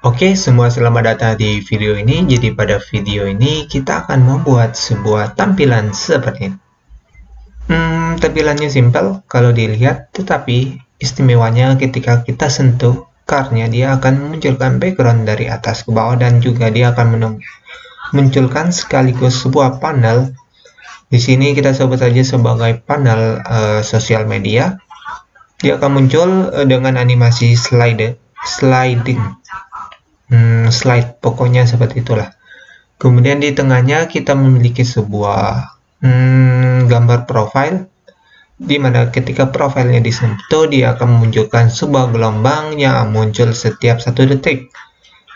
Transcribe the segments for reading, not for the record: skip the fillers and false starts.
Oke, semua selamat datang di video ini. Jadi pada video ini kita akan membuat sebuah tampilan seperti ini. Tampilannya simpel kalau dilihat, tetapi istimewanya ketika kita sentuh car-nya, dia akan memunculkan background dari atas ke bawah dan juga dia akan memunculkan sekaligus sebuah panel. Di sini kita sebut saja sebagai panel sosial media. Dia akan muncul dengan animasi sliding. Slide pokoknya seperti itulah. Kemudian di tengahnya kita memiliki sebuah gambar profil, di mana ketika profilnya disentuh dia akan memunculkan sebuah gelombang yang muncul setiap 1 detik.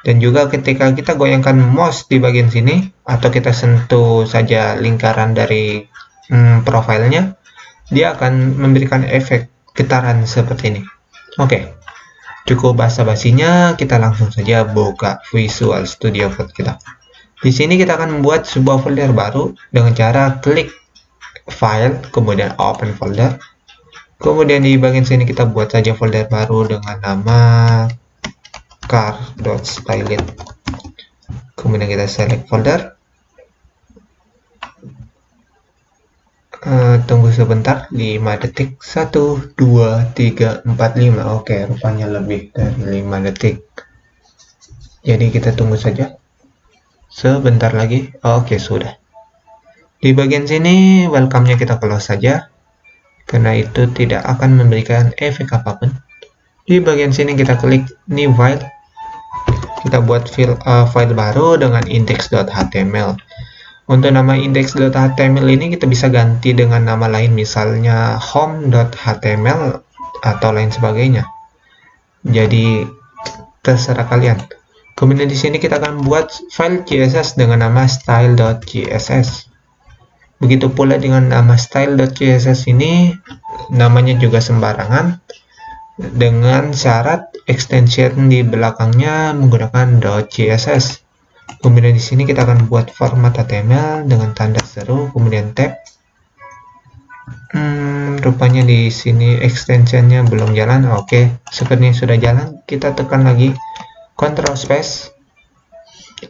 Dan juga ketika kita goyangkan mouse di bagian sini atau kita sentuh saja lingkaran dari profilnya, dia akan memberikan efek getaran seperti ini. Oke. Cukup basa-basinya, kita langsung saja buka Visual Studio Code kita. Di sini kita akan membuat sebuah folder baru dengan cara klik File, kemudian Open Folder. Kemudian di bagian sini kita buat saja folder baru dengan nama car.stylet. Kemudian kita select folder. Tunggu sebentar, 5 detik. 1, 2, 3, 4, 5. Oke, rupanya lebih dari 5 detik. Jadi kita tunggu saja sebentar lagi. Oke, sudah. Di bagian sini welcome-nya kita close saja, karena itu tidak akan memberikan efek apapun. Di bagian sini kita klik new file. Kita buat file baru dengan index.html. Untuk nama index.html ini kita bisa ganti dengan nama lain, misalnya home.html atau lain sebagainya. Jadi terserah kalian. Kemudian di sini kita akan buat file CSS dengan nama style.css. Begitu pula dengan nama style.css ini, namanya juga sembarangan, dengan syarat extension di belakangnya menggunakan .css. Kemudian di sini kita akan buat format HTML dengan tanda seru, kemudian tab. Rupanya di sini extensionnya belum jalan. Oke, sepertinya sudah jalan. Kita tekan lagi Ctrl Space.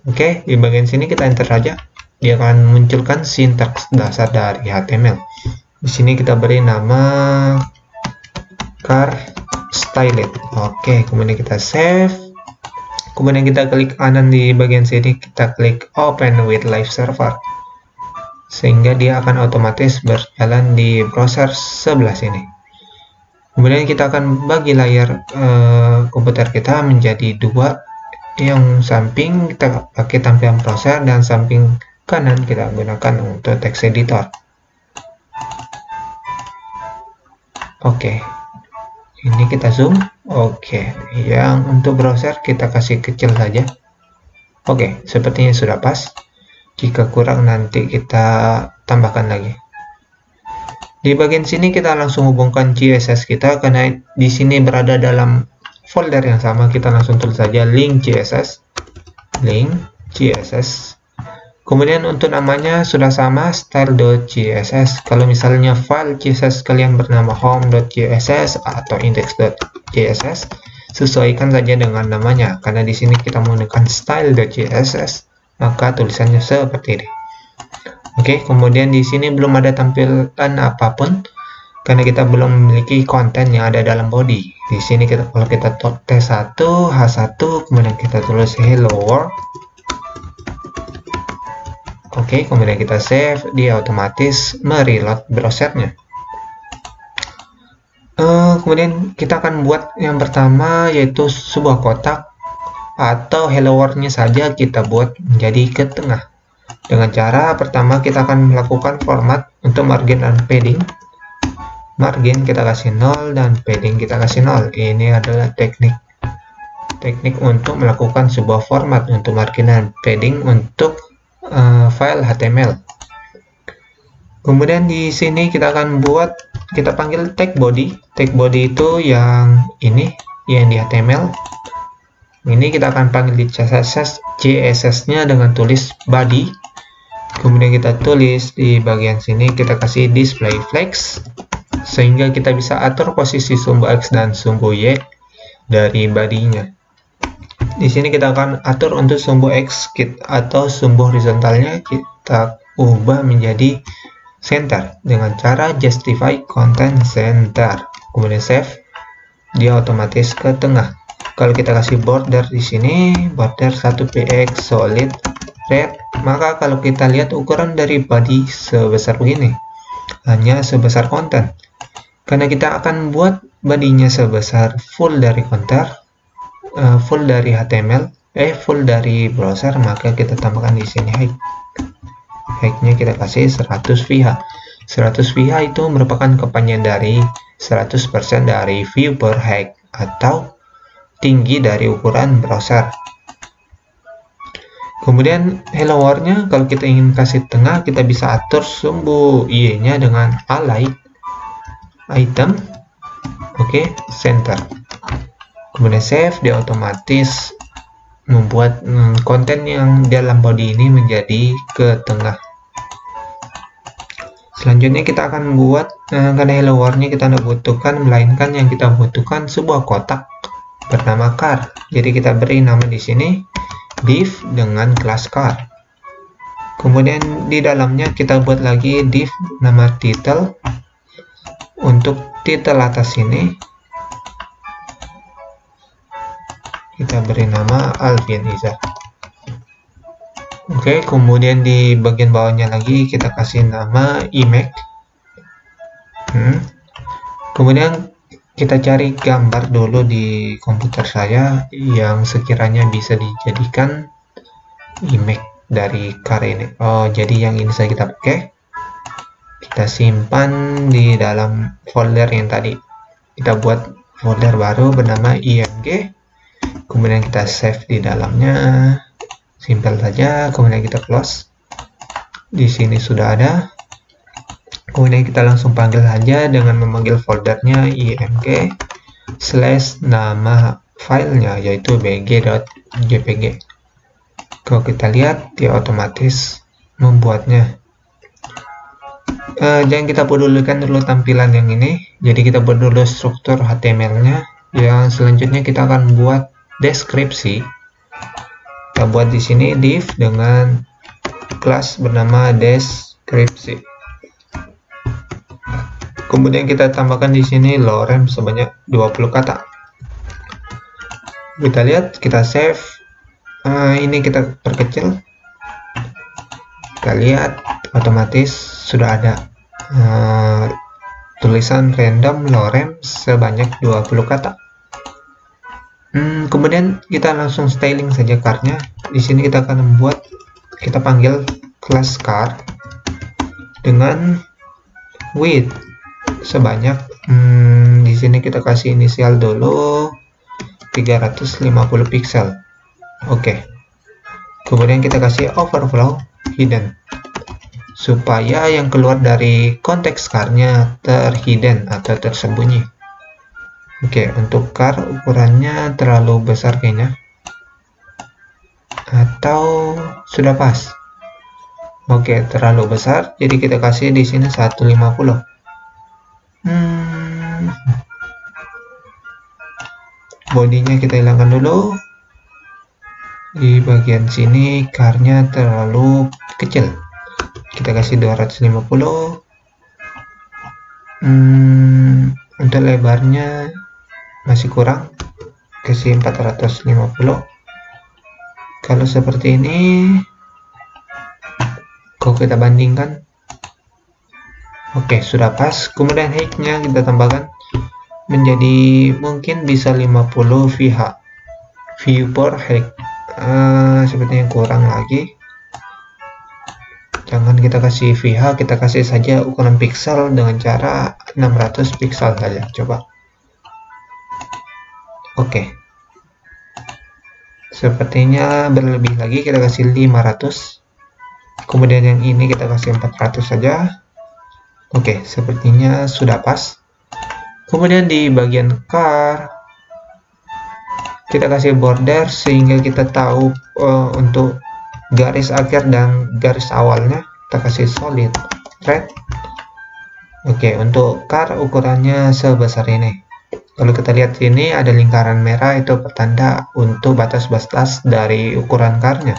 Oke, di bagian sini kita enter saja. Dia akan munculkan sintaks dasar dari HTML. Di sini kita beri nama car.stylet. Oke, kemudian kita save. Kemudian kita klik kanan di bagian sini, kita klik Open with Live Server, sehingga dia akan otomatis berjalan di browser sebelah sini. Kemudian kita akan bagi layar komputer kita menjadi 2, yang samping kita pakai tampilan browser dan samping kanan kita gunakan untuk text editor. Oke. Ini kita zoom. Oke, yang untuk browser kita kasih kecil saja. Oke, sepertinya sudah pas. Jika kurang nanti kita tambahkan lagi. Di bagian sini kita langsung hubungkan CSS kita, karena di sini berada dalam folder yang sama. Kita langsung tulis saja link CSS. Kemudian untuk namanya sudah sama, style.css. Kalau misalnya file CSS kalian bernama home.css atau index.css, sesuaikan saja dengan namanya. Karena di sini kita menggunakan style.css, maka tulisannya seperti ini. Oke, kemudian di sini belum ada tampilan apapun karena kita belum memiliki konten yang ada dalam body. Di sini kalau kita T1, H1, kemudian kita tulis hello world. Oke, kemudian kita save, dia otomatis mereload browsernya. Kemudian kita akan buat yang pertama, yaitu sebuah kotak atau hello world-nya saja kita buat menjadi ke tengah. Dengan cara pertama kita akan melakukan format untuk margin dan padding. Margin kita kasih 0 dan padding kita kasih 0. Ini adalah teknik untuk melakukan sebuah format untuk margin dan padding untuk file HTML. Kemudian di sini kita akan kita panggil tag body. Tag body itu yang ini, yang di HTML. Ini kita akan panggil di CSS-nya dengan tulis body. Kemudian kita tulis di bagian sini, kita kasih display flex, sehingga kita bisa atur posisi sumbu X dan sumbu Y dari body-nya. Di sini kita akan atur untuk sumbu X atau sumbu horizontalnya kita ubah menjadi center dengan cara justify content center. Kemudian save, dia otomatis ke tengah. Kalau kita kasih border di sini, border 1px solid red, maka kalau kita lihat ukuran dari body sebesar begini, hanya sebesar konten. Karena kita akan buat bodinya sebesar full dari konten, full dari HTML, full dari browser, maka kita tambahkan di sini height. Height-nya kita kasih 100 VH. 100 VH itu merupakan kepanjangan dari 100% dari view per height atau tinggi dari ukuran browser. Kemudian hello world-nya kalau kita ingin kasih tengah, kita bisa atur sumbu i-nya dengan align item, oke, center. Kemudian save, dia otomatis membuat konten yang dalam body ini menjadi ke tengah. Selanjutnya kita akan buat, karena hello world-nya kita tidak butuhkan, melainkan yang kita butuhkan sebuah kotak bernama car. Jadi kita beri nama di sini div dengan kelas car. Kemudian di dalamnya kita buat lagi div nama title. Untuk title atas ini kita beri nama Alvin Iza. Oke, kemudian di bagian bawahnya lagi kita kasih nama image. Kemudian kita cari gambar dulu di komputer saya yang sekiranya bisa dijadikan image dari car ini. Oh, jadi yang ini saja kita pakai. Kita simpan di dalam folder yang tadi. Kita buat folder baru bernama img. Kemudian kita save di dalamnya. Simple saja. Kemudian kita close. Di sini sudah ada. Kemudian kita langsung panggil saja dengan memanggil foldernya img / nama filenya yaitu bg.jpg. Kalau kita lihat dia otomatis membuatnya. Jangan kita pedulikan dulu tampilan yang ini. Jadi kita buat dulu struktur HTML-nya. Yang selanjutnya kita akan buat deskripsi. Kita buat di sini div dengan kelas bernama deskripsi. Kemudian kita tambahkan di sini lorem sebanyak 20 kata. Kita lihat, kita save. Ini kita perkecil. Kita lihat otomatis sudah ada tulisan random lorem sebanyak 20 kata. Kemudian kita langsung styling saja car-nya. Di sini kita akan membuat, kita panggil kelas car dengan width sebanyak di sini kita kasih inisial dulu 350 pixel. Oke. Kemudian kita kasih overflow hidden supaya yang keluar dari konteks car-nya terhidden atau tersembunyi. Oke, untuk car ukurannya terlalu besar kayaknya. Atau sudah pas. Oke, terlalu besar. Jadi kita kasih di sini 150. Bodinya kita hilangkan dulu. Di bagian sini car-nya terlalu kecil. Kita kasih 250. Untuk lebarnya masih kurang, kasih 450. Kalau seperti ini, kalau kita bandingkan, oke, sudah pas. Kemudian height-nya kita tambahkan menjadi mungkin bisa 50 VH, view per height. Sepertinya kurang lagi. Jangan kita kasih VH, kita kasih saja ukuran pixel dengan cara 600 pixel saja. Coba. Oke. Sepertinya berlebih lagi, kita kasih 500. Kemudian yang ini kita kasih 400 saja. Oke, sepertinya sudah pas. Kemudian di bagian car kita kasih border sehingga kita tahu untuk garis akhir dan garis awalnya. Kita kasih solid red. Oke, untuk car ukurannya sebesar ini. Kalau kita lihat sini ada lingkaran merah, itu pertanda untuk batas-batas dari ukuran car-nya.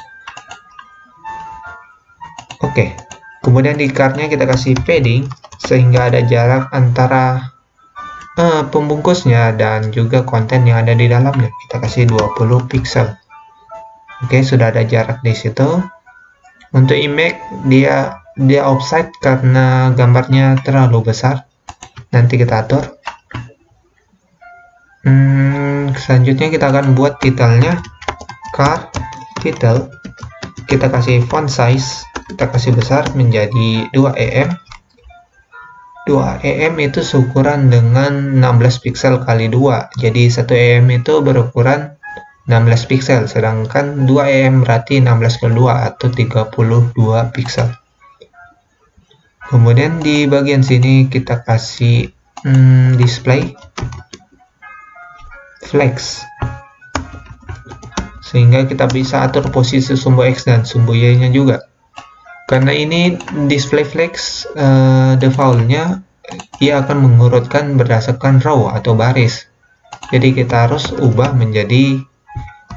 Oke, kemudian di car-nya kita kasih padding sehingga ada jarak antara pembungkusnya dan juga konten yang ada di dalamnya. Kita kasih 20 pixel. Oke, sudah ada jarak di situ. Untuk image dia offset karena gambarnya terlalu besar. Nanti kita atur. Selanjutnya kita akan buat titelnya car title. Kita kasih font size, kita kasih besar menjadi 2 em. 2 em itu seukuran dengan 16 pixel kali 2. Jadi 1 em itu berukuran 16 pixel, sedangkan 2 em berarti 16 kali 2 atau 32 pixel. Kemudian di bagian sini kita kasih display flex, sehingga kita bisa atur posisi sumbu X dan sumbu Y nya juga. Karena ini display flex, defaultnya ia akan mengurutkan berdasarkan row atau baris. Jadi kita harus ubah menjadi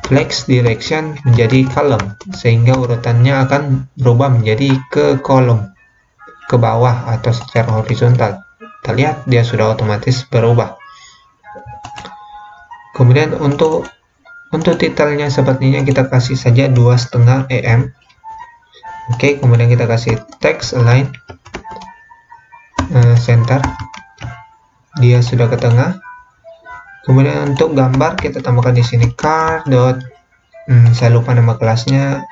flex direction menjadi column, sehingga urutannya akan berubah menjadi ke kolom, ke bawah atau secara horizontal. Kita lihat dia sudah otomatis berubah. Kemudian untuk titelnya sepertinya kita kasih saja 2,5 em. Oke, kemudian kita kasih text align center, dia sudah ke tengah. Kemudian untuk gambar kita tambahkan di sini car dot, saya lupa nama kelasnya.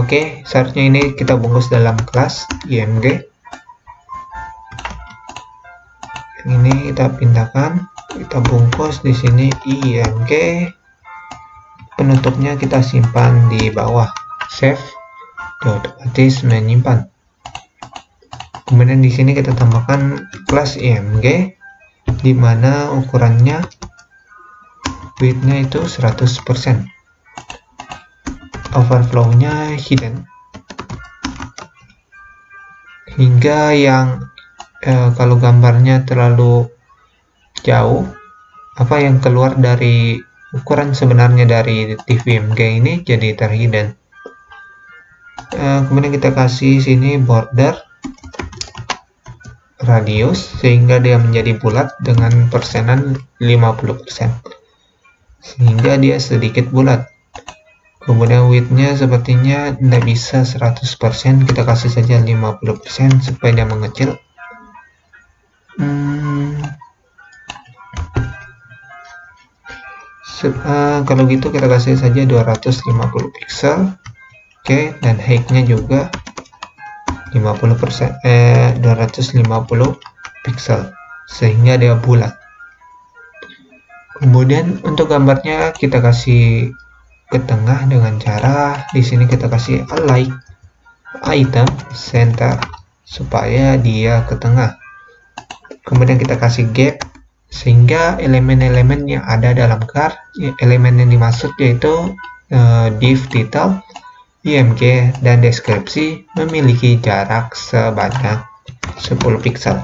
Oke, seharusnya ini kita bungkus dalam kelas img. Yang ini kita pindahkan, kita bungkus di sini img. Penutupnya kita simpan di bawah, save. Dia otomatis menyimpan. Kemudian di sini kita tambahkan kelas img, di mana ukurannya width-nya itu 100%, overflow-nya hidden, hingga yang kalau gambarnya terlalu jauh, yang keluar dari ukuran sebenarnya dari TV img ini jadi terhidden. Kemudian kita kasih sini border radius sehingga dia menjadi bulat dengan persenan 50%, sehingga dia sedikit bulat. Kemudian width-nya sepertinya tidak bisa 100%, kita kasih saja 50% supaya dia mengecil. Kalau gitu kita kasih saja 250 pixel. Oke, dan height-nya juga 50%, 250 pixel, sehingga dia bulat. Kemudian untuk gambarnya kita kasih ke tengah dengan cara di sini kita kasih align item center supaya dia ke tengah. Kemudian kita kasih gap sehingga elemen-elemen yang ada dalam car, elemen yang dimaksud yaitu div title, img, dan deskripsi memiliki jarak sebanyak 10 pixel,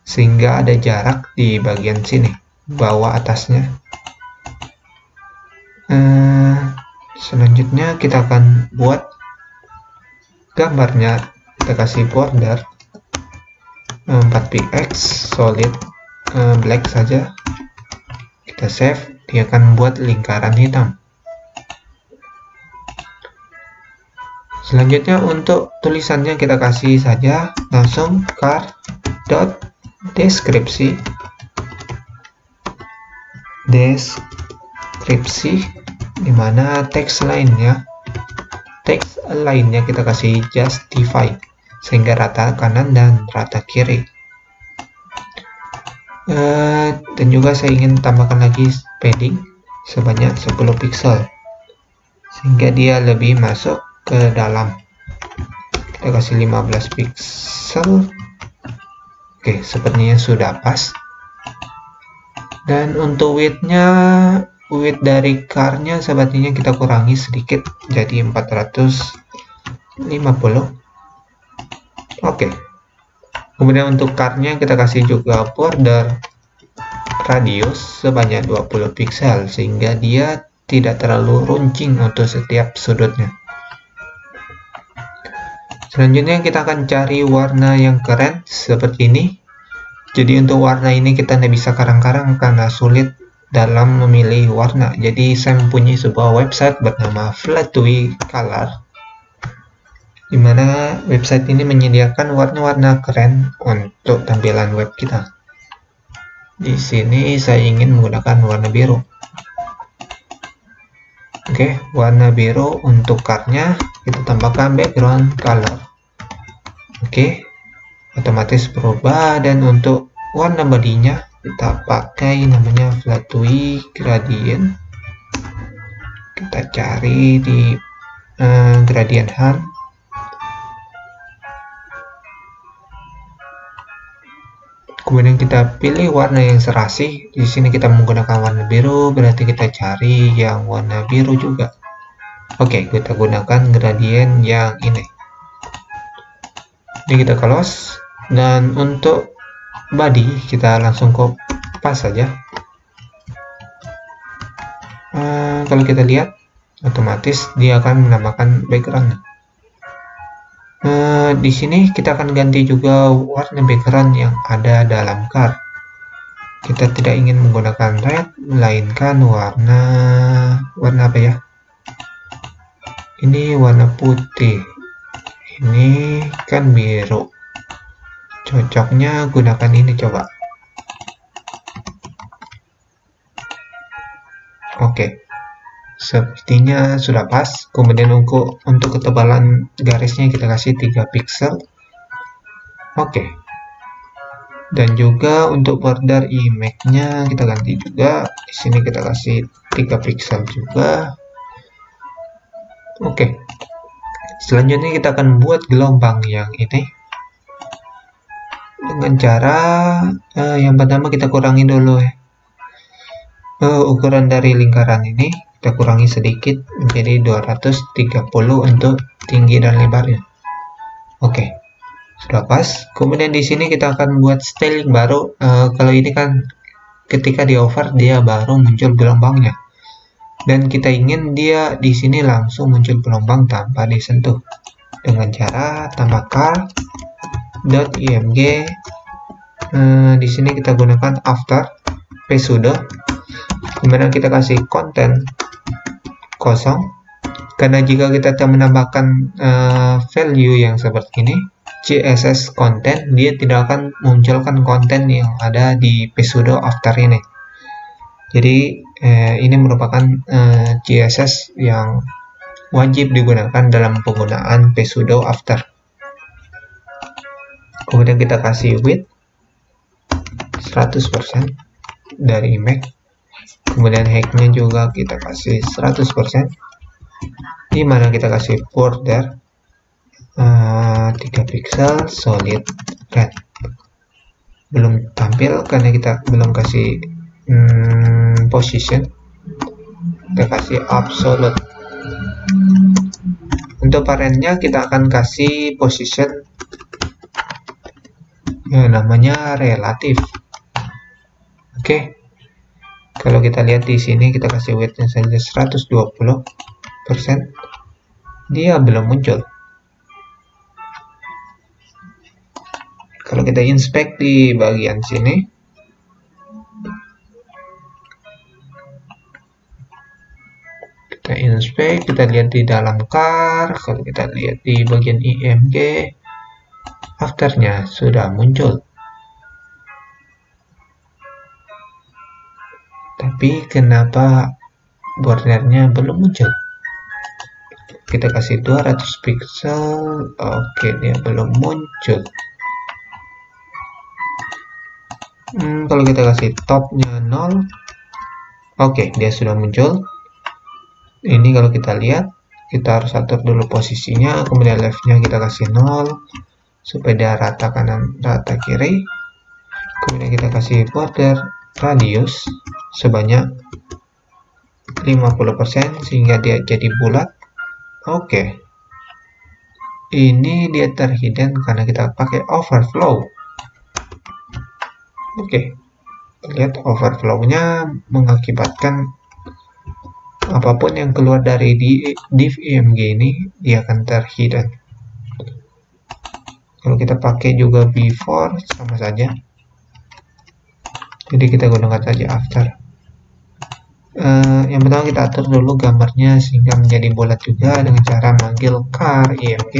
sehingga ada jarak di bagian sini bawah atasnya. Selanjutnya kita akan buat gambarnya. Kita kasih border 4px solid black saja, kita save. Dia akan membuat lingkaran hitam. Selanjutnya untuk tulisannya kita kasih saja langsung car dot deskripsi dimana teks lainnya kita kasih justify sehingga rata kanan dan rata kiri. Dan juga saya ingin tambahkan lagi padding sebanyak 10 pixel sehingga dia lebih masuk ke dalam. Kita kasih 15 pixel. Oke, sepertinya sudah pas. Dan untuk width dari car-nya sepertinya kita kurangi sedikit jadi 450. Oke. Kemudian untuk car-nya kita kasih juga border radius sebanyak 20 pixel sehingga dia tidak terlalu runcing untuk setiap sudutnya. Selanjutnya kita akan cari warna yang keren seperti ini. Jadi untuk warna ini kita tidak bisa karang-karang karena sulit dalam memilih warna. Jadi saya mempunyai sebuah website bernama Flatui Color, di mana website ini menyediakan warna-warna keren untuk tampilan web kita. Di sini saya ingin menggunakan warna biru. Oke, warna biru untuk cardnya kita tambahkan background color. Oke, otomatis berubah. Dan untuk warna bodinya kita pakai namanya Flatui Gradient. Kita cari di gradient hunt. Kemudian kita pilih warna yang serasi. Di sini kita menggunakan warna biru, berarti kita cari yang warna biru juga. Oke, kita gunakan gradient yang ini. Ini kita close. Dan untuk body kita langsung pas saja. Kalau kita lihat, otomatis dia akan menambahkan background. Di sini kita akan ganti juga warna background yang ada dalam card. Kita tidak ingin menggunakan red, melainkan warna apa ya? Ini warna putih. Ini kan biru. Cocoknya gunakan ini coba. Oke. Sepertinya sudah pas. Kemudian untuk ketebalan garisnya kita kasih 3 pixel. Oke. Dan juga untuk border image-nya kita ganti juga. Di sini kita kasih 3 pixel juga. Oke. Selanjutnya kita akan buat gelombang yang ini. Dengan cara yang pertama kita kurangi dulu ukuran dari lingkaran ini. Kita kurangi sedikit menjadi 230 untuk tinggi dan lebarnya. Oke, sudah pas. Kemudian di sini kita akan buat styling baru. Kalau ini kan ketika di over dia baru muncul gelombangnya, dan kita ingin dia di sini langsung muncul gelombang tanpa disentuh dengan cara tambah car.img. Di sini kita gunakan after pseudo, dimana kita kasih konten kosong, karena jika kita menambahkan value yang seperti ini, CSS content, dia tidak akan memunculkan konten yang ada di pseudo after ini. Jadi ini merupakan CSS yang wajib digunakan dalam penggunaan pseudo after. Kemudian kita kasih width 100% dari image. Kemudian height-nya juga kita kasih 100%, di mana kita kasih border 3 pixel solid red. Belum tampil karena kita belum kasih position. Kita kasih absolute. Untuk parentnya kita akan kasih position yang namanya relatif. Oke. Kalau kita lihat di sini kita kasih width-nya saja 120%, dia belum muncul. Kalau kita inspect di bagian sini, kita inspect, kita lihat di dalam car. Kalau kita lihat di bagian IMG, afternya sudah muncul. Tapi kenapa bordernya belum muncul? Kita kasih 200 pixel. Oke, dia belum muncul. Kalau kita kasih topnya 0, oke, dia sudah muncul. Ini kalau kita lihat, kita harus atur dulu posisinya. Kemudian leftnya kita kasih 0 supaya dia rata kanan, rata kiri. Kemudian kita kasih border radius sebanyak 50% sehingga dia jadi bulat. Oke. Ini dia terhidden karena kita pakai overflow. Oke. Lihat overflow-nya mengakibatkan apapun yang keluar dari div img ini dia akan terhidden. Kalau kita pakai juga before sama saja. Jadi kita gunakan saja after. Yang pertama kita atur dulu gambarnya sehingga menjadi bulat juga dengan cara manggil char img.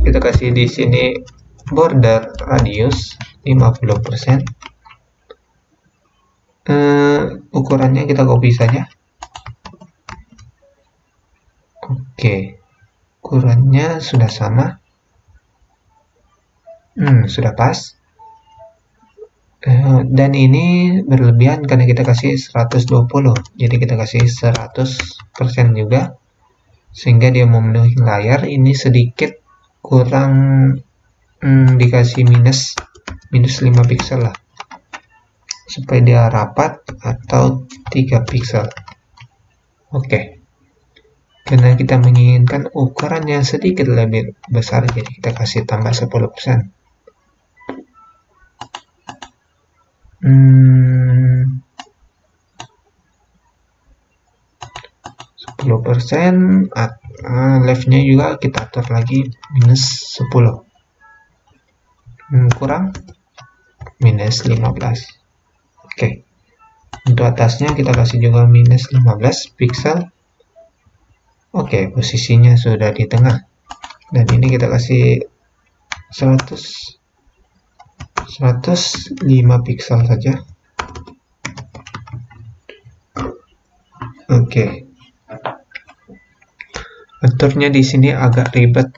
Kita kasih di sini border radius 50%. Ukurannya kita copy saja. Oke, ukurannya sudah sama. Sudah pas. Dan ini berlebihan karena kita kasih 120, jadi kita kasih 100% juga sehingga dia memenuhi layar. Ini sedikit kurang, dikasih minus 5 pixel lah supaya dia rapat, atau 3 pixel. Oke, karena kita menginginkan ukurannya sedikit lebih besar, jadi kita kasih tambah 10%. 10%, leftnya juga kita atur lagi minus 10, kurang minus 15. Oke, untuk atasnya kita kasih juga minus 15 pixel. Oke, posisinya sudah di tengah, dan ini kita kasih 105 pixel saja. Oke. Aturnya di sini agak ribet.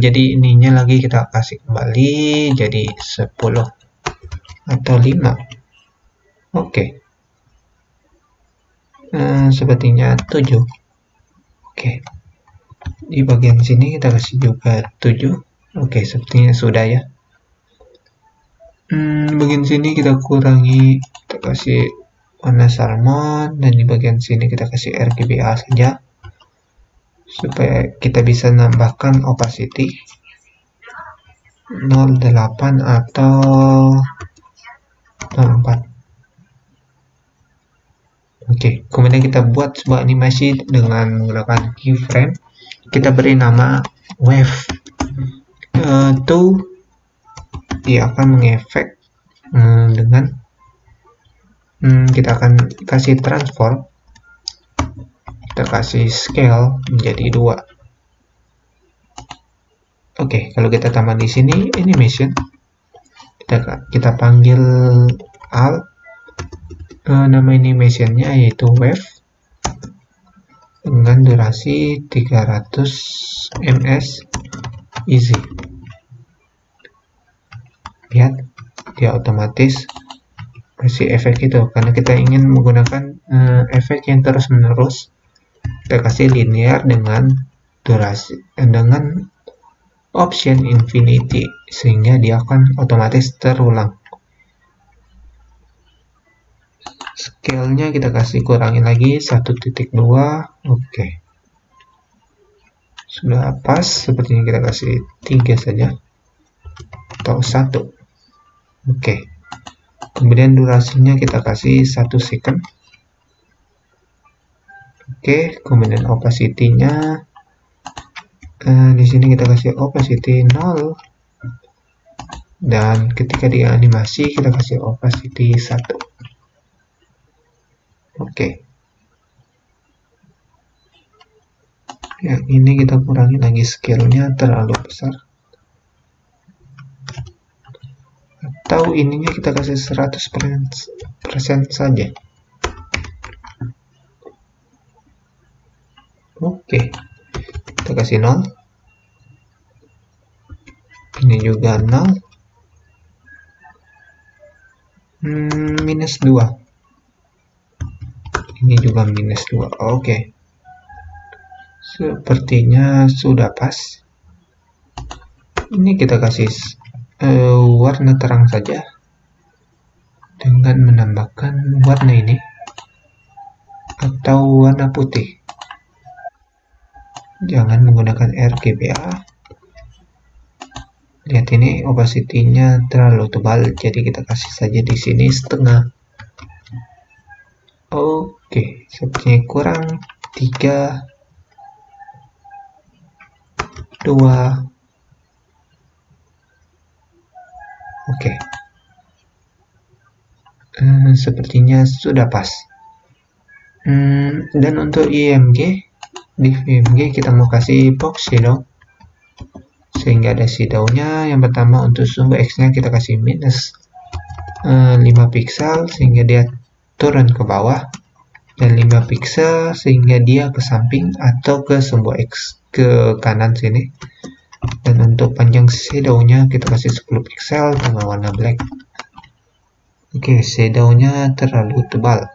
Jadi ininya lagi kita kasih kembali jadi 10 atau 5. Oke. Sepertinya 7. Oke. Di bagian sini kita kasih juga 7. Oke, sepertinya sudah ya. Bagian sini kita kurangi, kita kasih warna salmon, dan di bagian sini kita kasih RGBA saja supaya kita bisa nambahkan opacity 0,8 atau 0,4. Oke, kemudian kita buat sebuah animasi dengan menggunakan keyframe. Kita beri nama wave. Dia akan mengefek dengan kita akan kasih transform, kita kasih scale menjadi 2. Oke, kalau kita tambah di sini animation, kita panggil alt, nama animationnya yaitu wave dengan durasi 300 ms easy. Lihat, dia otomatis kasih efek itu karena kita ingin menggunakan efek yang terus menerus. Kita kasih linear dengan durasi dengan option infinity sehingga dia akan otomatis terulang. Scale-nya kita kasih kurangin lagi 1.2. Oke, sudah pas. Sepertinya kita kasih 3 saja atau 1. Oke, kemudian durasinya kita kasih 1 second. Oke, kemudian opacity-nya di sini kita kasih opacity 0, dan ketika di animasi kita kasih opacity 1. Oke, yang ini kita kurangi lagi, scale-nya terlalu besar, atau ininya kita kasih 100% saja. Oke, kita kasih 0. Ini juga 0. Minus 2. Ini juga minus 2. Oke, sepertinya sudah pas. Ini kita kasih warna terang saja dengan menambahkan warna ini atau warna putih. Jangan menggunakan RGBA. Lihat ini opacity-nya terlalu tebal, jadi kita kasih saja di sini setengah. Oke, sepertinya kurang 3, 2. Oke. Sepertinya sudah pas. Dan untuk IMG, di IMG kita mau kasih box shadow sehingga ada shadow-nya. Yang pertama untuk sumbu X-nya kita kasih minus 5 pixel sehingga dia turun ke bawah, dan 5 pixel sehingga dia ke samping atau ke sumbu X ke kanan sini. Dan untuk panjang shadow-nya kita kasih 10 pixel dengan warna black. Oke, shadow-nya terlalu tebal,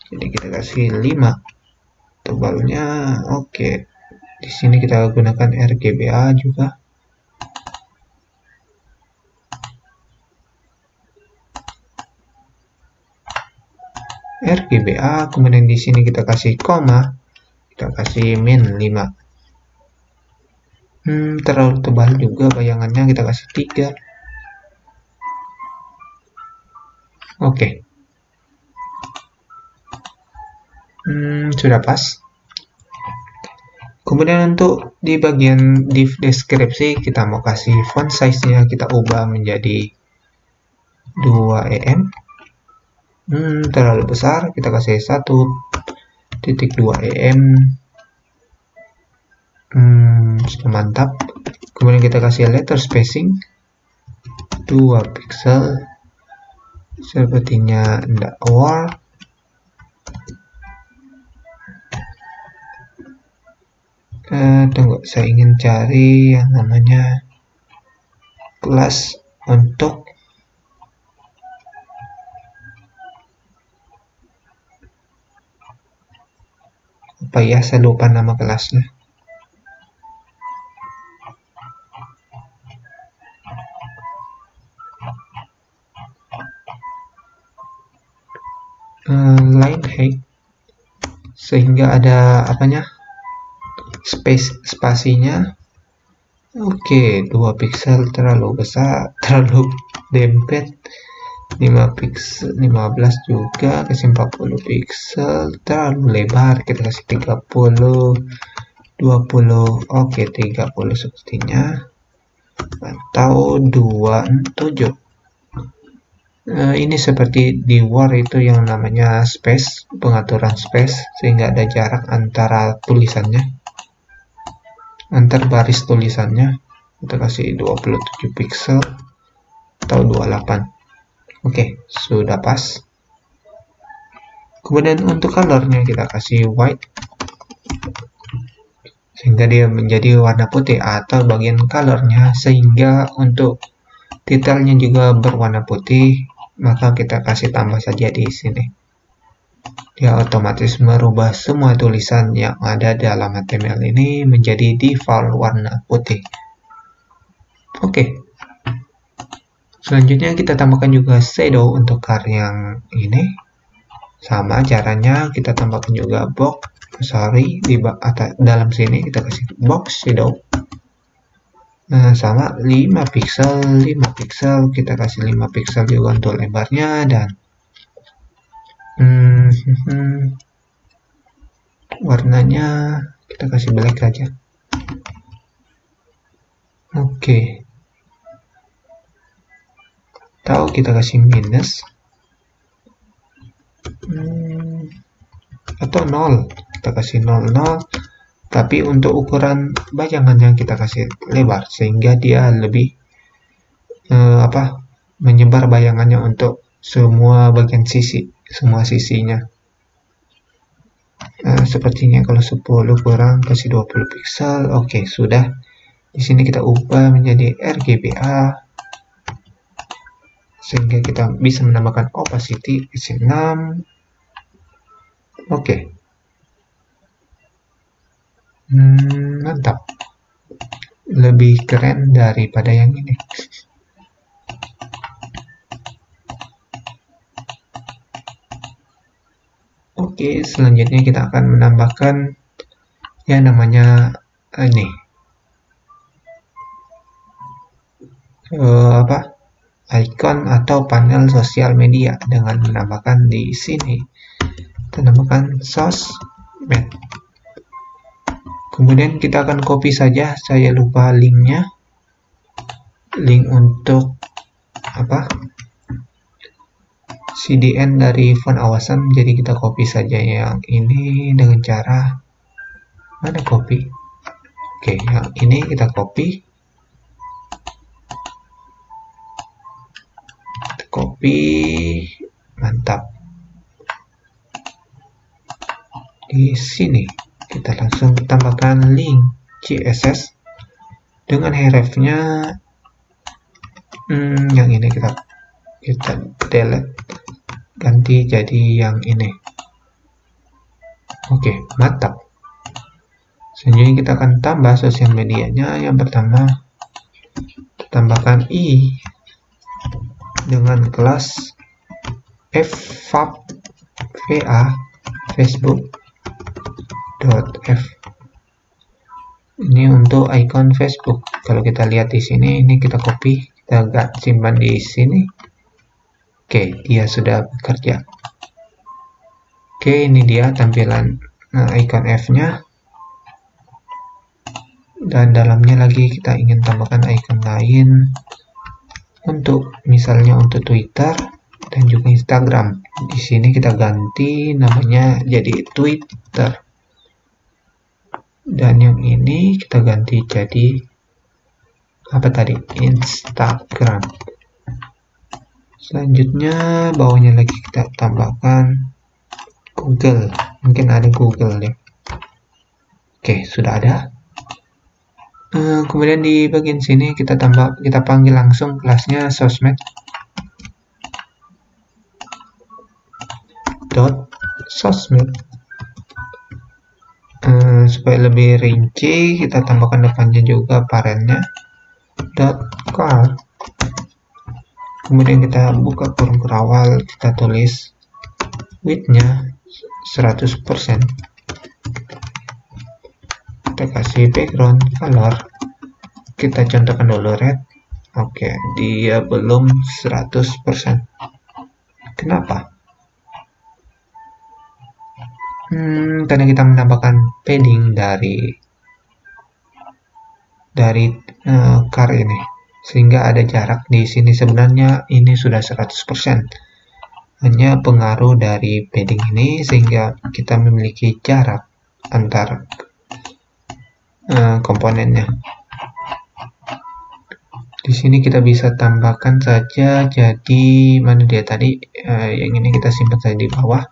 jadi kita kasih 5 tebalnya. Oke, di sini kita gunakan RGBA juga. RGBA, kemudian di sini kita kasih koma, kita kasih min 5. Terlalu tebal juga bayangannya, kita kasih 3. Oke. Sudah pas. Kemudian untuk di bagian div deskripsi kita mau kasih font size-nya, kita ubah menjadi 2 EM. Terlalu besar, kita kasih 1.2 EM. Sudah mantap. Kemudian kita kasih letter spacing 2 pixel. Sepertinya tidak war. Tunggu, saya ingin cari yang namanya kelas untuk apa ya, saya lupa nama kelasnya. Line height, sehingga ada apanya, spasinya. Oke, 2 pixel terlalu besar, terlalu dempet. 5 pixel, 15 juga, kasih 40 pixel, terlalu lebar, kita kasih 30, 20. Oke, 30 sepertinya, atau 27. Ini seperti di Word itu yang namanya space, pengaturan space, sehingga ada jarak antara tulisannya, antar baris tulisannya. Kita kasih 27 pixel atau 28. Oke, sudah pas. Kemudian untuk colornya kita kasih white sehingga dia menjadi warna putih, atau bagian colornya sehingga untuk detailnya juga berwarna putih, maka kita kasih tambah saja di sini. Dia otomatis merubah semua tulisan yang ada dalam HTML ini menjadi default warna putih. Oke. Selanjutnya kita tambahkan juga shadow untuk car yang ini. Sama caranya, kita tambahkan juga box, di dalam sini kita kasih box shadow. Nah, sama 5 pixel, kita kasih 5 pixel juga untuk lebarnya, dan warnanya kita kasih black saja. Oke. Atau kita kasih minus atau 0, kita kasih 0, tapi untuk ukuran bayangannya kita kasih lebar sehingga dia lebih menyebar bayangannya untuk semua bagian sisi, semua sisinya. Sepertinya kalau 10 kurang, kasih 20 pixel. Oke, sudah. Di sini kita ubah menjadi RGBA sehingga kita bisa menambahkan opacity, kasih 6. Oke. Mantap. Lebih keren daripada yang ini. Oke, selanjutnya kita akan menambahkan yang namanya ini. icon atau panel sosial media dengan menambahkan di sini. Kita namakan sosmed. Kemudian kita akan copy saja. Saya lupa linknya. Link untuk CDN dari font Awesome. Jadi kita copy saja yang ini dengan cara mana copy. Oke, yang ini kita copy. Mantap. Di sini kita langsung tambahkan link CSS dengan hrefnya yang ini kita delete, ganti jadi yang ini. Oke, mantap. Selanjutnya kita akan tambah sosial medianya. Yang pertama, tambahkan i dengan kelas fvap facebook.f. Ini untuk icon Facebook. Kalau kita lihat di sini, ini kita copy, kita simpan di sini. Oke, dia sudah bekerja. Oke, ini dia tampilan icon F-nya. Dan dalamnya lagi kita ingin tambahkan icon lain untuk misalnya untuk Twitter dan juga Instagram. Di sini kita ganti namanya jadi Twitter. Dan yang ini kita ganti jadi Instagram. Selanjutnya bawahnya lagi kita tambahkan Google. Mungkin ada Google ya. Oke, sudah ada. Kemudian di bagian sini kita panggil langsung kelasnya sosmed .sosmed. Supaya lebih rinci, kita tambahkan depannya juga parentnya .car. Kemudian kita buka kurung kerawal, kita tulis width-nya 100%. Kita kasih background color, kita contohkan dulu red. Oke, dia belum 100%. Kenapa? Karena kita menambahkan padding dari car ini, sehingga ada jarak di sini. Sebenarnya ini sudah 100%. Hanya pengaruh dari padding ini sehingga kita memiliki jarak antar komponennya. Di sini kita bisa tambahkan saja, jadi mana dia tadi, yang ini kita simpan saja di bawah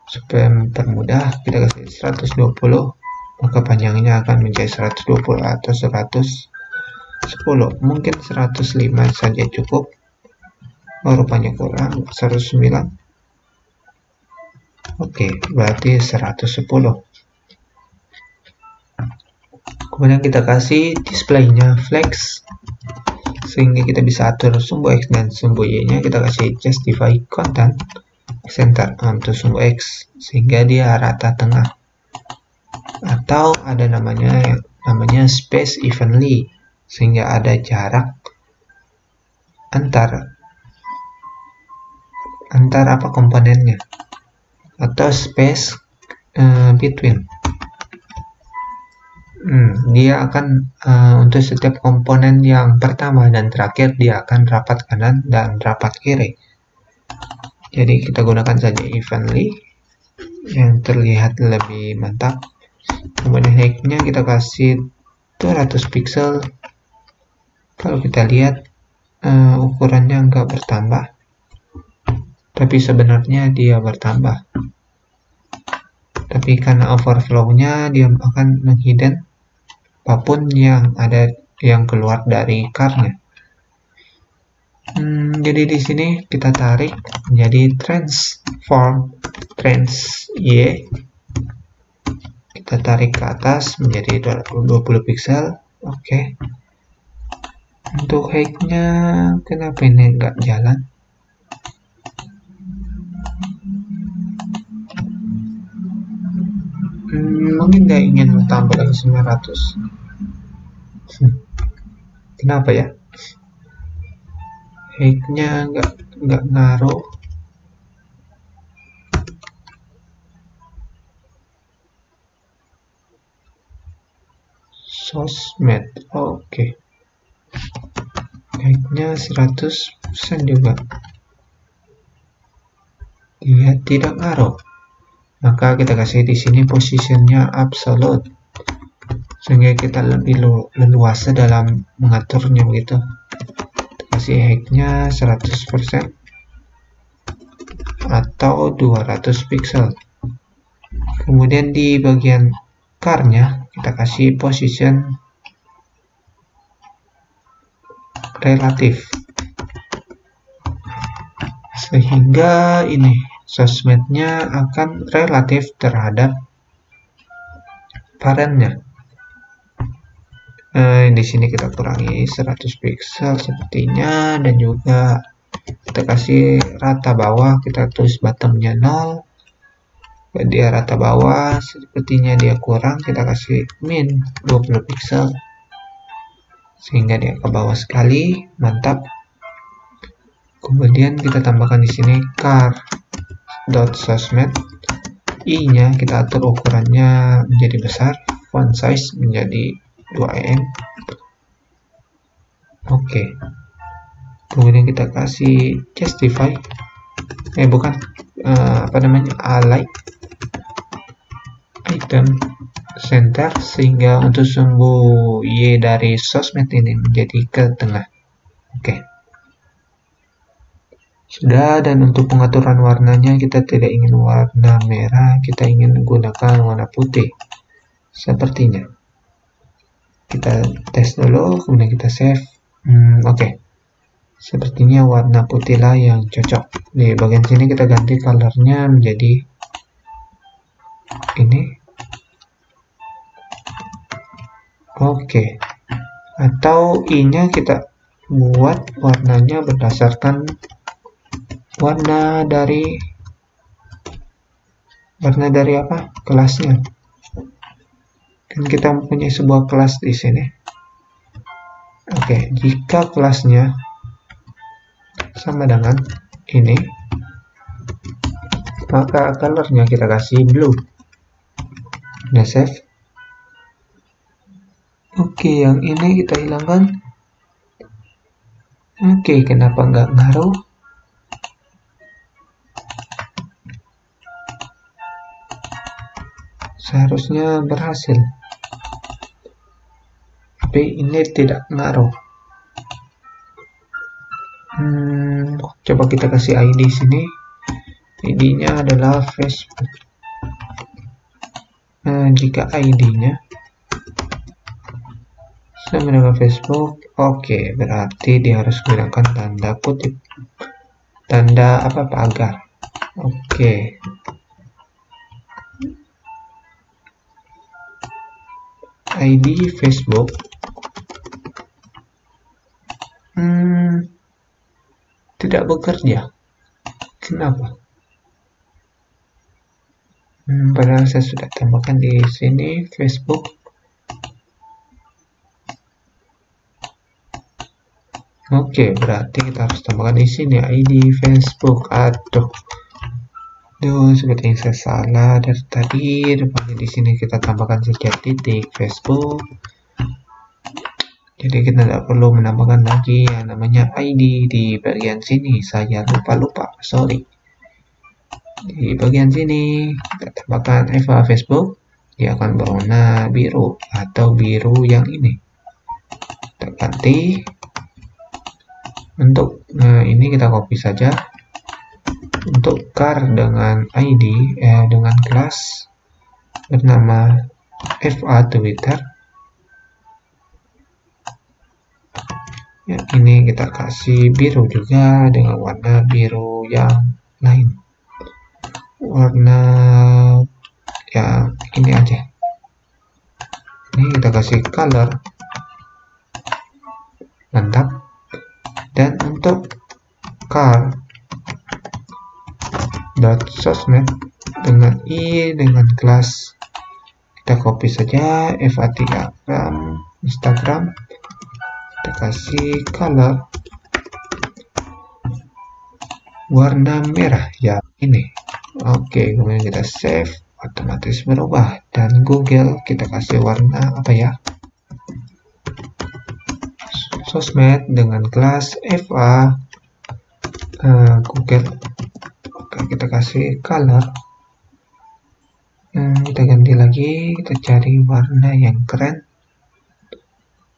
supaya mempermudah. Kita kasih 120, maka panjangnya akan menjadi 120 atau 110. Mungkin 105 saja cukup. Rupanya kurang, 109. Oke, berarti 110. Kemudian kita kasih displaynya flex, sehingga kita bisa atur sumbu X dan sumbu Y-nya. Kita kasih justify content center untuk sumbu X, sehingga dia rata tengah. Atau ada namanya space evenly, sehingga ada jarak antar komponennya, atau space between. Dia akan untuk setiap komponen yang pertama dan terakhir, dia akan rapat kanan dan rapat kiri. Jadi kita gunakan saja evenly yang terlihat lebih mantap. Kemudian height-nya kita kasih 200 pixel. Kalau kita lihat ukurannya enggak bertambah, tapi sebenarnya dia bertambah. Tapi karena overflow-nya, dia akan menghidden apapun yang ada yang keluar dari car-nya. Jadi di sini kita tarik menjadi transform trans Y. Kita tarik ke atas menjadi 20 pixel. Oke. Untuk height-nya kenapa ini enggak jalan? Mungkin nggak ingin tambah lagi 900. Kenapa ya? Hike-nya nggak ngaruh. Sosmed, oke. Hike-nya 100% juga. Dia tidak ngaruh. Maka kita kasih di sini positionnya absolute, sehingga kita lebih leluasa dalam mengaturnya begitu. Kasih hike-nya 100% atau 200 pixel. Kemudian di bagian car-nya kita kasih position relatif, sehingga ini sosmednya akan relatif terhadap parentnya. Di sini kita kurangi 100 pixel sepertinya, dan juga kita kasih rata bawah, kita tulis bottomnya 0. Dia rata bawah, sepertinya dia kurang, kita kasih min 20 pixel sehingga dia ke bawah sekali. Mantap. Kemudian kita tambahkan di sini car.sosmed, i-nya kita atur ukurannya menjadi besar, font size menjadi 2em. Oke. Kemudian kita kasih justify, align item center, sehingga untuk sumbu Y dari sosmed ini menjadi ke tengah. Oke. Sudah. Dan untuk pengaturan warnanya, kita tidak ingin warna merah, kita ingin menggunakan warna putih sepertinya. Kita tes dulu, kemudian kita save. Oke. Sepertinya warna putih lah yang cocok. Di bagian sini kita ganti colornya menjadi ini. Oke. Atau i-nya kita buat warnanya berdasarkan warna dari apa? Kelasnya. Kan kita mempunyai sebuah kelas di sini. Oke, jika kelasnya sama dengan ini, maka colornya kita kasih blue. Nah, save. Oke, yang ini kita hilangkan. Oke, kenapa nggak ngaruh? Seharusnya berhasil, tapi ini tidak ngaruh. Coba kita kasih ID sini. ID-nya adalah Facebook. Jika ID-nya sama dengan Facebook, oke, berarti dia harus menggunakan tanda kutip, tanda pagar. Oke. ID Facebook tidak bekerja. Kenapa? Padahal saya sudah tambahkan di sini Facebook. Oke, berarti kita harus tambahkan di sini ID Facebook. Aduh, seperti yang saya salah dari tadi. Depannya di sini kita tambahkan saja titik Facebook. Jadi kita tidak perlu menambahkan lagi yang namanya ID di bagian sini. Saya lupa, sorry. Di bagian sini kita tambahkan Eva Facebook. Dia akan berwarna biru atau biru yang ini. Kita ganti. Untuk ini kita copy saja. Untuk car dengan ID dengan kelas bernama FA Twitter. Ya, ini kita kasih biru juga dengan warna biru yang lain. Warna yang ini aja. Ini kita kasih color. Mantap. Dan untuk car.sosmed dengan i dengan kelas kita copy saja FA3 Instagram. kita kasih color warna merah ya ini. Oke, kemudian kita save, otomatis berubah. Dan Google kita kasih warna apa ya, sosmed dengan kelas FA Google. Oke, kita kasih color, kita ganti lagi, kita cari warna yang keren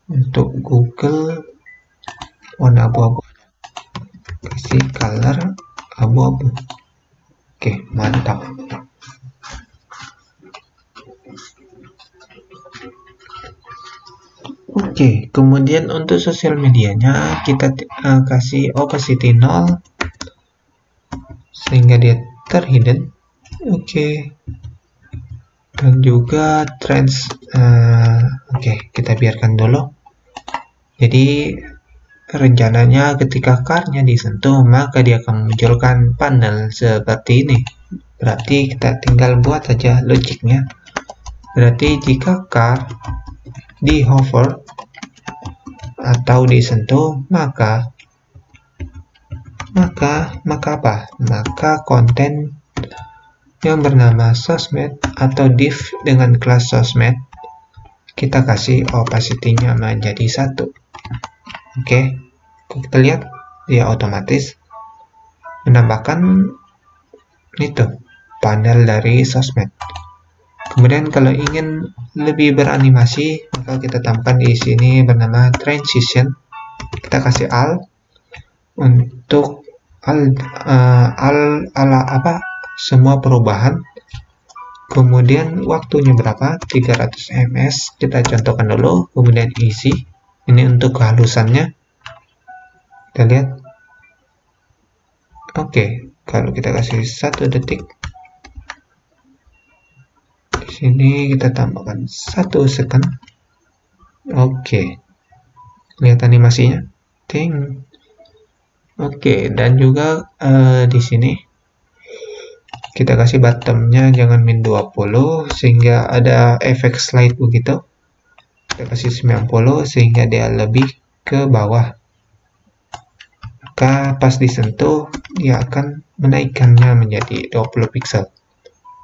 untuk Google, warna abu-abu, kasih color abu-abu. Oke, mantap. Oke, kemudian untuk sosial medianya kita kasih opacity 0 sehingga dia terhidden. Oke. Dan juga trends, oke, kita biarkan dulu. Jadi rencananya ketika car-nya disentuh, maka dia akan memunculkan panel seperti ini. Berarti kita tinggal buat saja logiknya. Berarti jika car di hover atau disentuh, maka apa? Maka konten yang bernama sosmed atau div dengan kelas sosmed, kita kasih opacity-nya menjadi 1. Oke, kita lihat dia otomatis menambahkan itu panel dari sosmed. Kemudian kalau ingin lebih beranimasi, maka kita tambahkan di sini bernama transition. Kita kasih al untuk semua perubahan. Kemudian waktunya berapa? 300 ms. Kita contohkan dulu. Kemudian easy. Ini untuk kehalusannya. Kita lihat. Oke, kalau kita kasih 1 detik. Di sini kita tambahkan 1 second. Oke. Lihat animasinya. Ting. Oke, dan juga di sini kita kasih bottomnya jangan min 20 sehingga ada efek slide begitu. Kita kasih 90 sehingga dia lebih ke bawah. Maka pas disentuh dia akan menaikkannya menjadi 20 pixel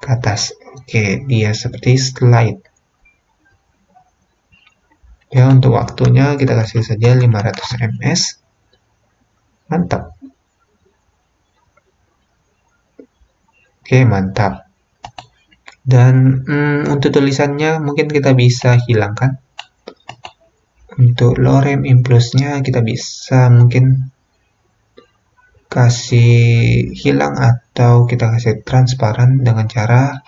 ke atas. Oke, dia seperti slide. Ya, untuk waktunya kita kasih saja 500 ms. Mantap. Oke, mantap. Dan untuk tulisannya mungkin kita bisa hilangkan. Untuk lorem impulse-nya kita bisa mungkin kasih hilang atau kita kasih transparan dengan cara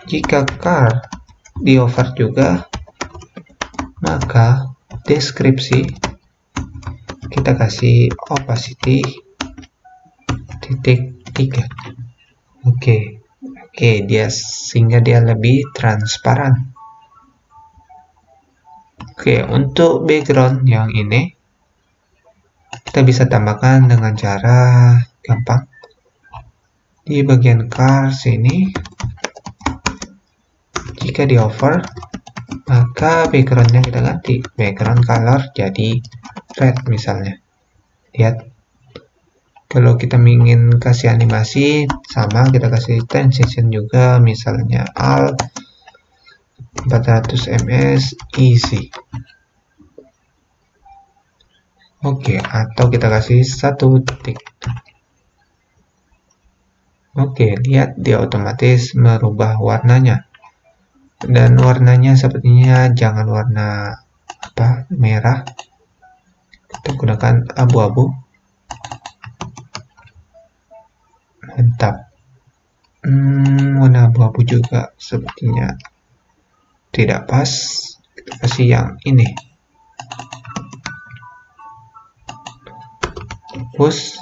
jika car di over juga, maka deskripsi kita kasih opacity titik 3. Oke, dia sehingga dia lebih transparan. Oke, untuk background yang ini kita bisa tambahkan dengan cara gampang. Di bagian car sini, jika di over, maka backgroundnya kita ganti. Background color jadi red misalnya. Lihat. Kalau kita ingin kasih animasi, sama kita kasih transition juga, misalnya al 400 ms easy. Oke, atau kita kasih 1 detik. Oke, lihat dia otomatis merubah warnanya. Dan warnanya sepertinya jangan warna merah. Kita gunakan abu-abu. Mantap. Warna abu-abu juga sepertinya tidak pas. Kita kasih yang ini. Push.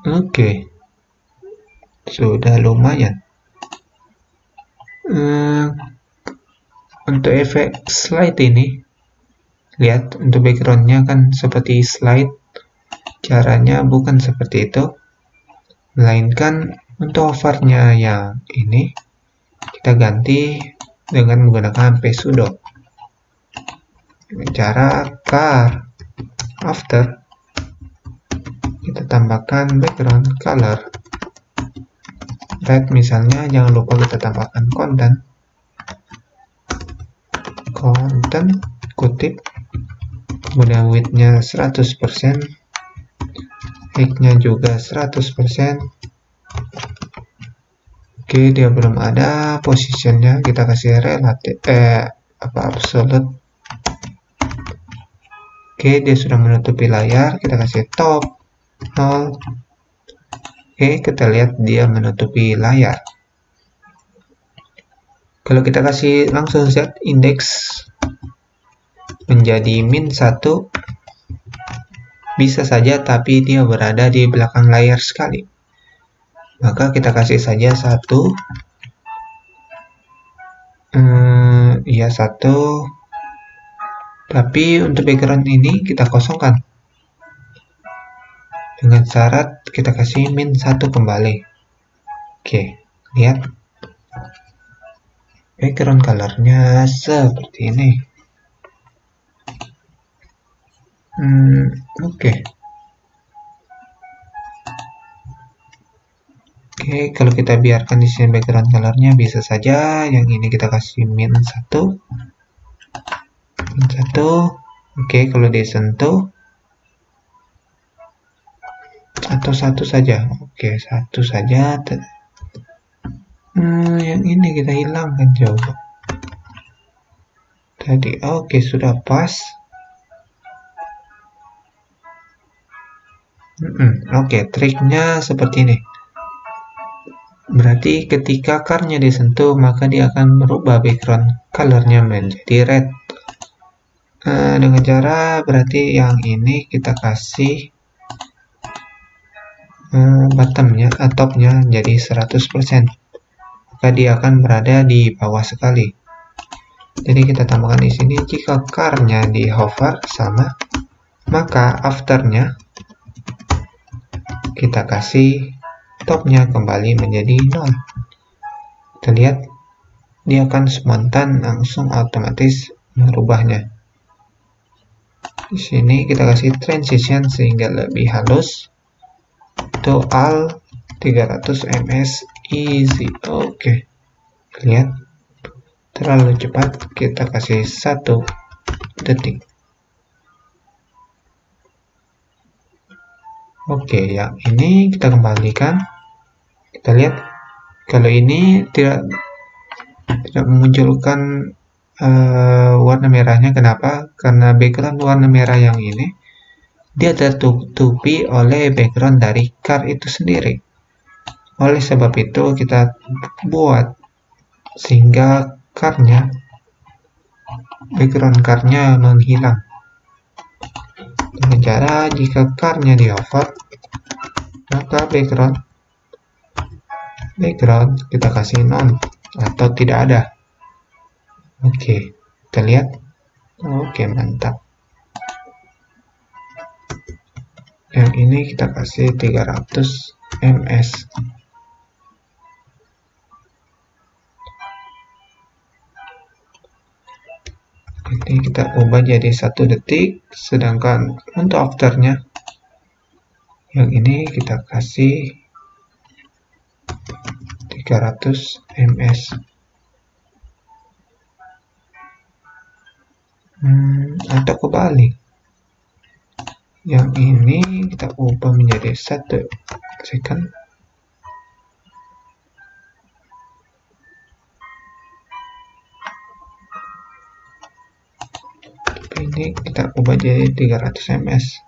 Oke. Sudah lumayan. Untuk efek slide ini, lihat untuk backgroundnya kan seperti slide. Caranya bukan seperti itu, melainkan untuk hovernya yang ini kita ganti dengan menggunakan pseudo. Cara car after, kita tambahkan background color red misalnya. Jangan lupa kita tambahkan content kutip, kemudian width-nya 100%, height-nya juga 100%. Oke, dia belum ada. Positionnya kita kasih relatif absolute. Oke, dia sudah menutupi layar. Kita kasih top 0. Oke, kita lihat dia menutupi layar. Kalau kita kasih langsung Z index menjadi -1, bisa saja, tapi dia berada di belakang layar sekali. Maka kita kasih saja 1. Ya 1. Tapi untuk background ini kita kosongkan. Dengan syarat kita kasih -1 kembali. Oke, lihat. Background colornya seperti ini. Oke, kalau kita biarkan di sini background colornya bisa saja. Yang ini kita kasih -1. Oke, kalau disentuh atau 1 saja. Oke, 1 saja. Yang ini kita hilangkan coba. Tadi oke, sudah pas. Oke, triknya seperti ini. Berarti ketika car-nya disentuh, maka dia akan merubah background color-nya menjadi red. Dengan cara berarti yang ini kita kasih bottom-nya, top-nya jadi 100%. Maka dia akan berada di bawah sekali. Jadi kita tambahkan di sini, jika car-nya di hover sama, maka after-nya kita kasih top-nya kembali menjadi 0. Kita lihat, dia akan spontan langsung otomatis merubahnya. Di sini kita kasih transition sehingga lebih halus. To all 300 ms easy. Oke, lihat terlalu cepat, kita kasih 1 detik. Oke, yang ini kita kembalikan. Kita lihat kalau ini tidak memunculkan warna merahnya. Kenapa? Karena background warna merah yang ini dia tertutupi oleh background dari car itu sendiri. Oleh sebab itu kita buat sehingga background car-nya menghilang. Dengan cara jika car-nya di hover, maka background kita kasih none atau tidak ada. Oke, kita lihat. Oke, mantap. Yang ini kita kasih 300 ms. Ini kita ubah jadi 1 detik, sedangkan untuk afternya yang ini kita kasih 300 ms. Atau kebalik, yang ini kita ubah menjadi 1 second. Ini kita ubah jadi 300 ms.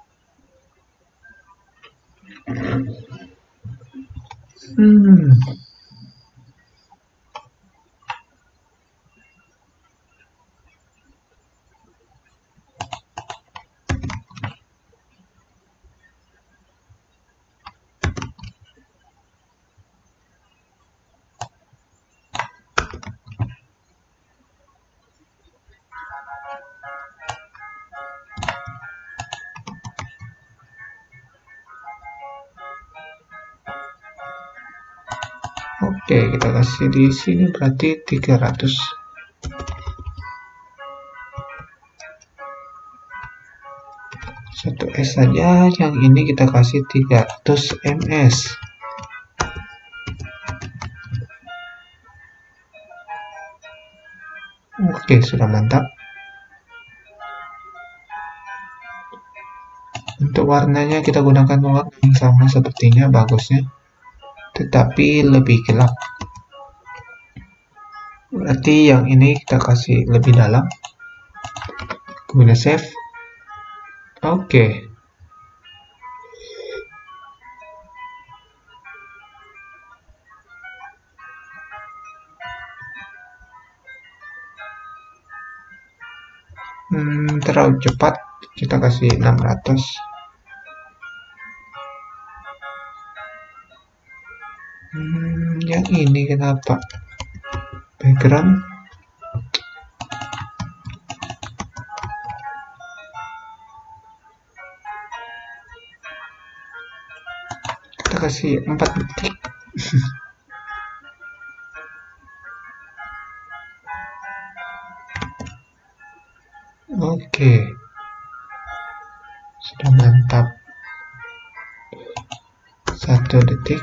Oke, kita kasih di sini berarti 300. 1S saja, yang ini kita kasih 300 ms. Oke, sudah mantap. Untuk warnanya kita gunakan warna yang sama sepertinya, bagusnya, tetapi lebih gelap. Berarti yang ini kita kasih lebih dalam. Kemudian save. Oke. Terlalu cepat, kita kasih 600. Yang ini kenapa background kita kasih 4 detik. Oke, sudah mantap. 1 detik.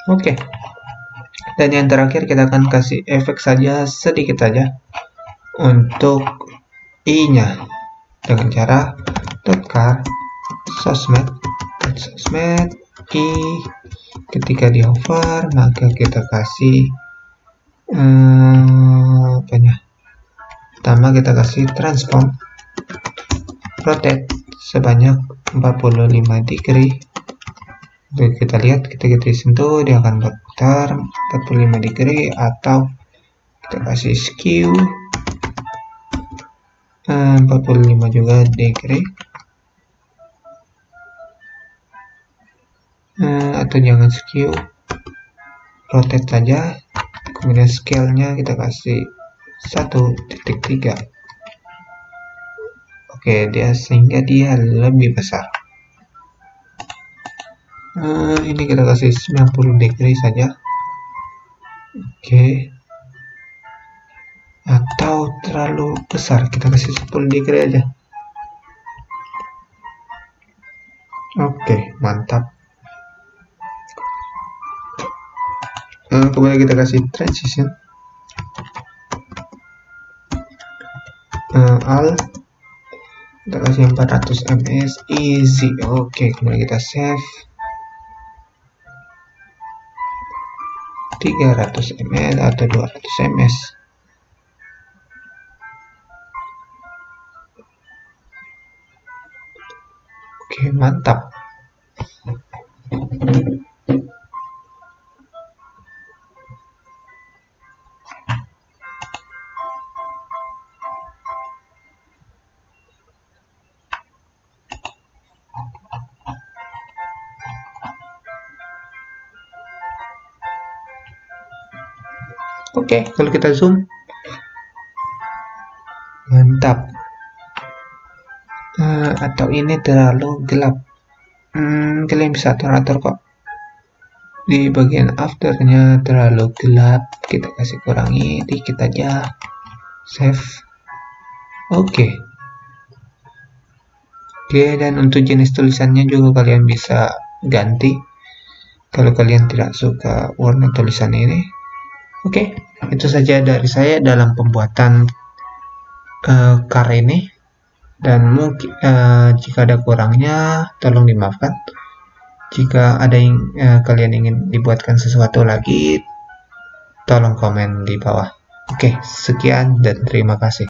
Oke. Dan yang terakhir kita akan kasih efek saja, sedikit saja untuk i-nya dengan cara .car sosmed i. Ketika di hover maka kita kasih pertama kita kasih transform rotate sebanyak 45 degree. Kita lihat ketika disentuh dia akan berputar 45 degree, atau kita kasih skew 45 juga degree, atau jangan skew, rotate saja. Kemudian scale nya kita kasih 1.3. Oke, sehingga dia lebih besar. Ini kita kasih 90 degree saja. Oke. Atau terlalu besar, kita kasih 10 degree aja. Oke, mantap. Kemudian kita kasih transition all, kita kasih 400 ms easy. Oke, kemudian kita save 300 ml atau 200 ms. Oke, mantap. Oke, kalau kita zoom, mantap. Atau ini terlalu gelap. Kalian bisa atur kok. Di bagian afternya terlalu gelap, kita kasih kurangi dikit aja. Save. Oke, dan untuk jenis tulisannya juga kalian bisa ganti kalau kalian tidak suka warna tulisan ini. Oke, itu saja dari saya dalam pembuatan car ini, dan mungkin jika ada kurangnya tolong dimaafkan. Jika ada yang kalian ingin dibuatkan sesuatu lagi, tolong komen di bawah. Oke, sekian dan terima kasih.